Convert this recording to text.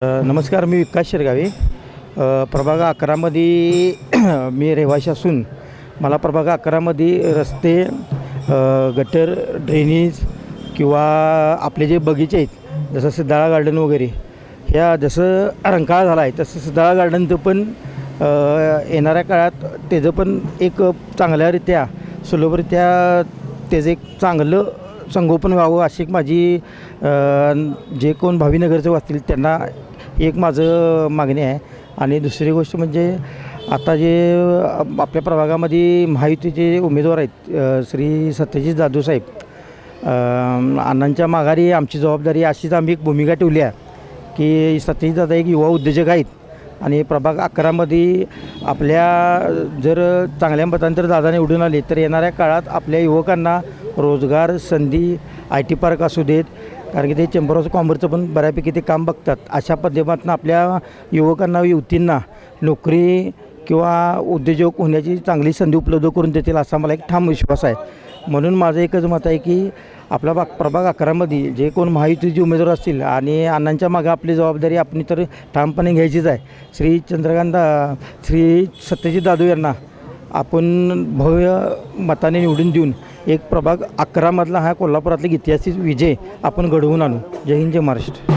नमस्कार, मी विकास शिरगावे. प्रभाग 11मध्ये मी रहिवाशी असून मला प्रभाग 11मध्ये रस्ते, गटर, ड्रेनेज किंवा आपले जे बगीचे आहेत, जसं सिद्धाळा गार्डन वगैरे, ह्या जसं रंकाळा झाला आहे तसं सिद्धाळा गार्डनचं पण येणाऱ्या काळात त्याचं पण एक चांगल्यारित्या सुलभरित्या त्याचं एक चांगलं संगोपन व्हावं अशी एक माझी जे कोण भावी नगरसेवक असतील त्यांना एक माझं मागणी आहे. आणि दुसरी गोष्ट म्हणजे आता जे आपल्या प्रभागामध्ये महायुतीचे उमेदवार आहेत, श्री सत्यजित जाधव साहेब, अण्णांच्या माघारी आमची जबाबदारी अशीच आम्ही एक भूमिका ठेवली आहे की सत्यजित दादा एक युवा उद्योजक आहेत आणि प्रभाग 11मध्ये आपल्या जर चांगल्या मतांतर जर दादा निवडून आले तर येणाऱ्या काळात आपल्या युवकांना रोजगार संधी, IT पार्क असू देत, कारण की ते चेंबर ऑफ कॉमर्सचं पण बऱ्यापैकी ते काम बघतात. अशा माध्यमातून आपल्या युवकांना, युवतींना नोकरी किंवा उद्योजक होण्याची चांगली संधी उपलब्ध करून देतील असा मला एक ठाम विश्वास आहे. म्हणून माझं एकच मत आहे की आपला प्रभाग 11मध्ये जे कोण महायुतीचे उमेदवार असतील आणि अण्णांच्या मागं आपली जबाबदारी आपण तर ठामपणे घ्यायचीच आहे. श्री सत्यजित जाधव यांना आपण भव्य मताने निवडून देऊन एक प्रभाग 11मधला हा कोल्हापुरातला ऐतिहासिक विजय आपण घडवून आणू. जय हिंद, जय महाराष्ट्र.